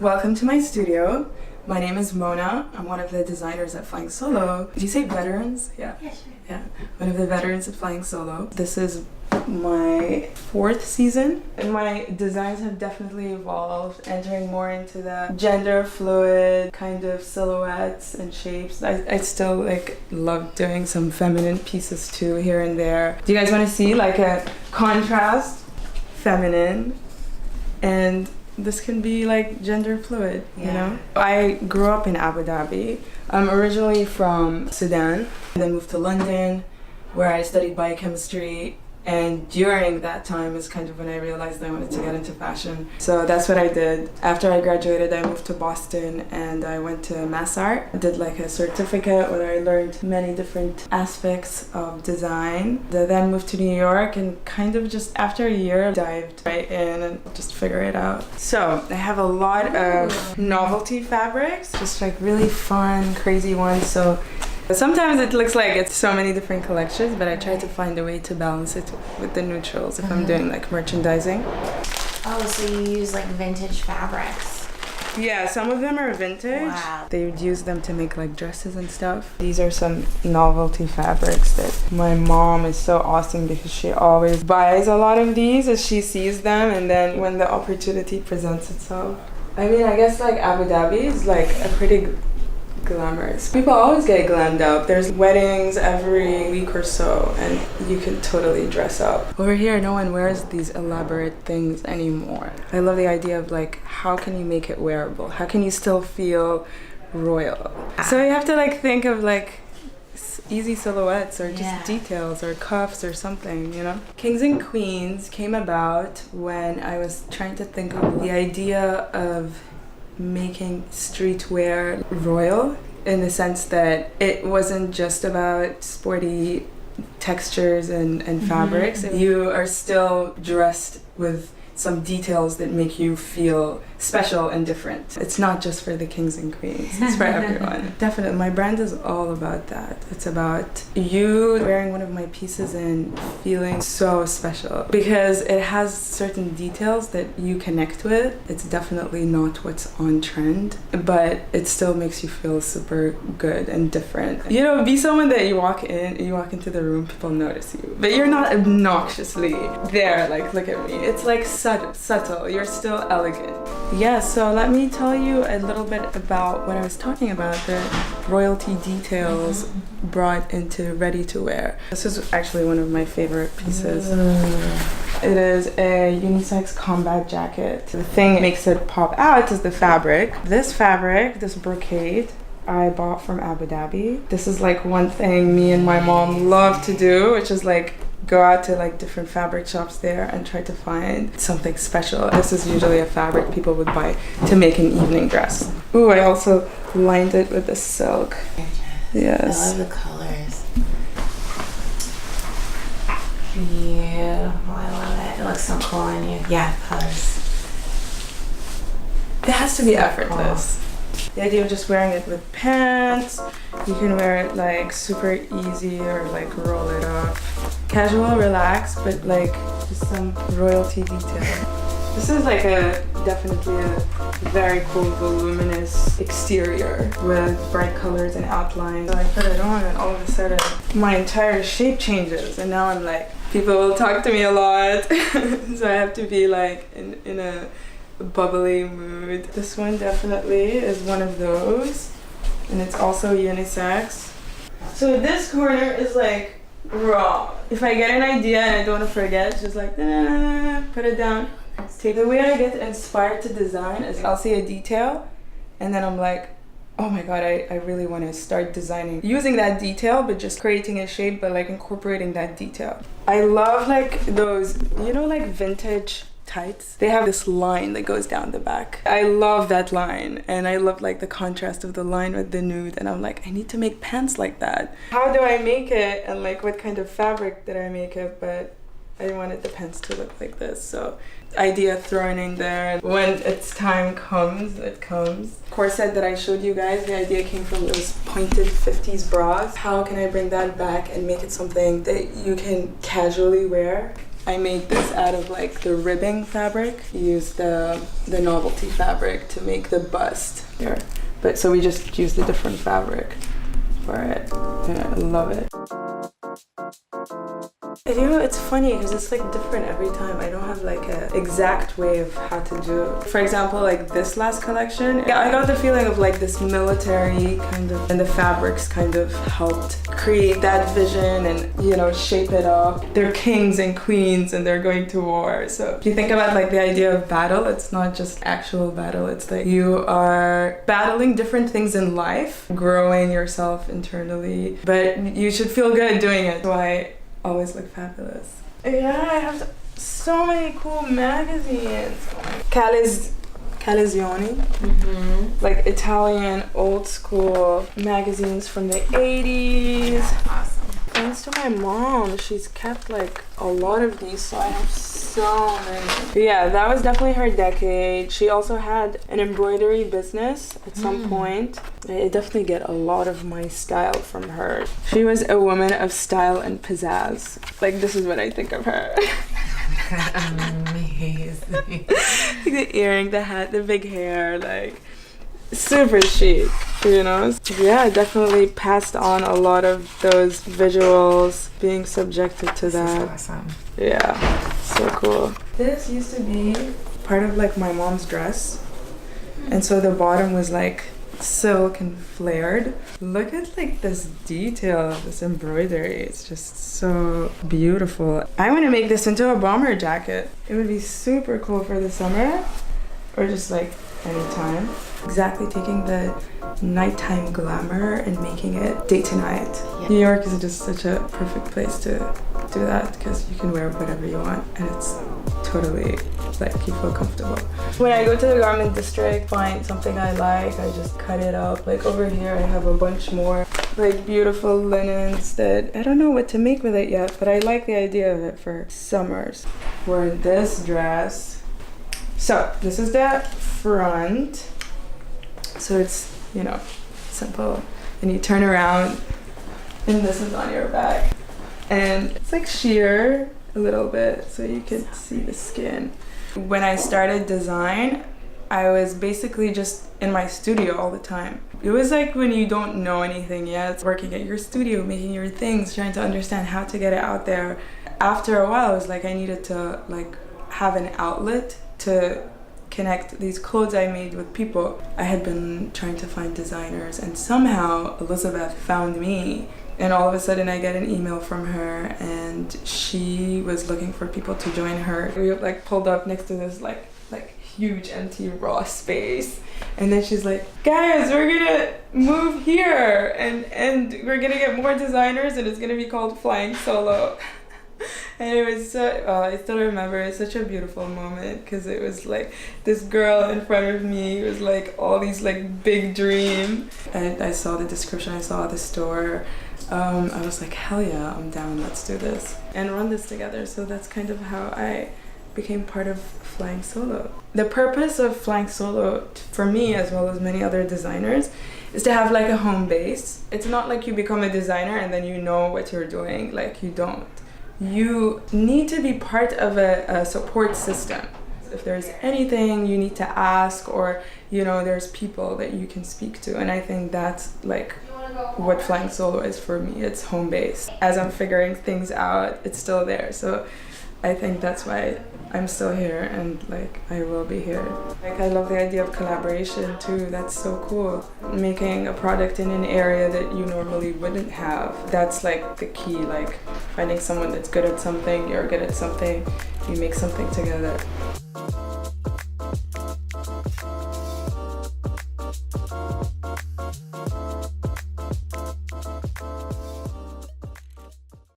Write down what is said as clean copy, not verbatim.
Welcome to my studio. My name is Mona. I'm one of the designers at Flying Solo. Did you say veterans? Yeah, sure. Yeah, one of the veterans at Flying Solo. This is my 4th season, and my designs have definitely evolved, entering more into the gender fluid kind of silhouettes and shapes. I still love doing some feminine pieces too here and there. Do you guys want to see like a contrast, feminine, and this can be like gender fluid, you know? I grew up in Abu Dhabi. I'm originally from Sudan, then moved to London where I studied biochemistry. And during that time is kind of when I realized I wanted to get into fashion. So that's what I did. After I graduated, I moved to Boston and I went to Mass Art. I did like a certificate where I learned many different aspects of design. I then moved to New York and kind of just after a year dived right in and just figure it out. So I have a lot of novelty fabrics, just like really fun, crazy ones. So sometimes it looks like it's so many different collections, but I try to find a way to balance it with the neutrals if I'm doing like merchandising. Oh, so you use like vintage fabrics? Yeah, some of them are vintage. Wow. They would use them to make like dresses and stuff. These are some novelty fabrics that my mom is so awesome because she always buys a lot of these as she sees them, and then when the opportunity presents itself. I mean, I guess like Abu Dhabi is like a pretty glamorous. People always get glammed up. There's weddings every week or so and you can totally dress up. Over here, no one wears these elaborate things anymore. I love the idea of like, how can you make it wearable? How can you still feel royal? So you have to like think of like easy silhouettes or just details or cuffs or something, you know? Kings and Queens came about when I was trying to think of the idea of making streetwear royal, in the sense that it wasn't just about sporty textures and fabrics. You are still dressed with some details that make you feel special and different. It's not just for the kings and queens, it's for everyone. Definitely, my brand is all about that. It's about you wearing one of my pieces and feeling so special because it has certain details that you connect with. It's definitely not what's on trend, but it still makes you feel super good and different. You know, be someone that you walk into the room, people notice you, but you're not obnoxiously there, like, look at me. It's like subtle, you're still elegant. Yeah, so let me tell you a little bit about what I was talking about, the royalty details brought into ready to wear. This is actually one of my favorite pieces. It is a unisex combat jacket. The thing that makes it pop out is the fabric. This fabric, this brocade, I bought from Abu Dhabi. This is like one thing me and my mom love to do, which is like go out to like different fabric shops there and try to find something special. This is usually a fabric people would buy to make an evening dress. Ooh, I also lined it with the silk. Yes. I love the colors. Beautiful, I love it. It looks so cool on you. Yeah, colors. It has to be effortless. The idea of just wearing it with pants, you can wear it like super easy or like roll it up. Casual, relaxed, but like just some royalty detail. This is like definitely a very cool voluminous exterior with bright colors and outlines. So I put it on and all of a sudden my entire shape changes, and now I'm like, people will talk to me a lot. So I have to be like in a bubbly mood. This one definitely is one of those, and it's also unisex. So this corner is like raw. If I get an idea and I don't want to forget, just like put it down. Take the way I get inspired to design is I'll see a detail and then I'm like, oh my god, I really want to start designing using that detail, but just creating a shape but like incorporating that detail. I love like those, you know, like vintage tights. They have this line that goes down the back. I love that line, and I love like the contrast of the line with the nude, and I'm like, I need to make pants like that. How do I make it, and like what kind of fabric did I make it? But I wanted the pants to look like this, so idea thrown in there. When its time comes, it comes. Corset that I showed you guys, the idea came from those pointed 50s bras. How can I bring that back and make it something that you can casually wear? I made this out of like the ribbing fabric. Use the novelty fabric to make the bust here. But so we just used a different fabric for it. And I love it. And you know, it's funny because it's like different every time. I don't have like an exact way of how to do it. For example, like this last collection, I got the feeling of like this military kind of, and the fabrics kind of helped create that vision and, you know, shape it up. They're kings and queens and they're going to war. So if you think about like the idea of battle, it's not just actual battle. It's like you are battling different things in life, growing yourself internally, but you should feel good doing it. So I always look fabulous. Yeah, I have so many cool magazines. Calazioni, like Italian old school magazines from the 80s. Awesome. Thanks to my mom, she's kept like a lot of these, so I have so many. But yeah, that was definitely her decade. She also had an embroidery business at some point. I definitely get a lot of my style from her. She was a woman of style and pizzazz. Like, this is what I think of her. Amazing. The earring, the hat, the big hair, like super chic, you know? Yeah, definitely passed on a lot of those visuals, being subjected to that. This is awesome. Yeah, so cool. This used to be part of like my mom's dress. And so the bottom was like silk and flared. Look at like this detail, this embroidery. It's just so beautiful. I want to make this into a bomber jacket. It would be super cool for the summer or just like anytime. Exactly, taking the nighttime glamour and making it day to night. Yeah. New York is just such a perfect place to do that because you can wear whatever you want and it's totally like you feel comfortable. When I go to the garment district, find something I like, I just cut it up. Like over here I have a bunch more like beautiful linens that I don't know what to make with it yet, but I like the idea of it for summers. Wear this dress. So this is the front. So it's, you know, simple. And you turn around and this is on your back. And it's like sheer a little bit so you can see the skin. When I started design, I was basically just in my studio all the time. It was like when you don't know anything yet, working at your studio, making your things, trying to understand how to get it out there. After a while, it was like I needed to like have an outlet to connect these clothes I made with people. I had been trying to find designers and somehow Elizabeth found me. And all of a sudden I get an email from her and she was looking for people to join her. We like pulled up next to this like huge empty raw space. And then she's like, guys, we're gonna move here and we're gonna get more designers and it's gonna be called Flying Solo. And it was so, I still remember, it's such a beautiful moment because it was like this girl in front of me, it was like all these like big dreams. And I saw the description, I saw the store. I was like, hell yeah, I'm down, let's do this and run this together. So that's kind of how I became part of Flying Solo. The purpose of Flying Solo for me, as well as many other designers, is to have like a home base. It's not like you become a designer and then you know what you're doing, like you don't. You need to be part of a support system. If there's anything you need to ask or, you know, there's people that you can speak to. And I think that's like what Flying Solo is for me. It's home base. As I'm figuring things out, it's still there. So I think that's why I'm still here and like I will be here. Like I love the idea of collaboration too. That's so cool. Making a product in an area that you normally wouldn't have. That's like the key, like finding someone that's good at something, you're good at something, you make something together.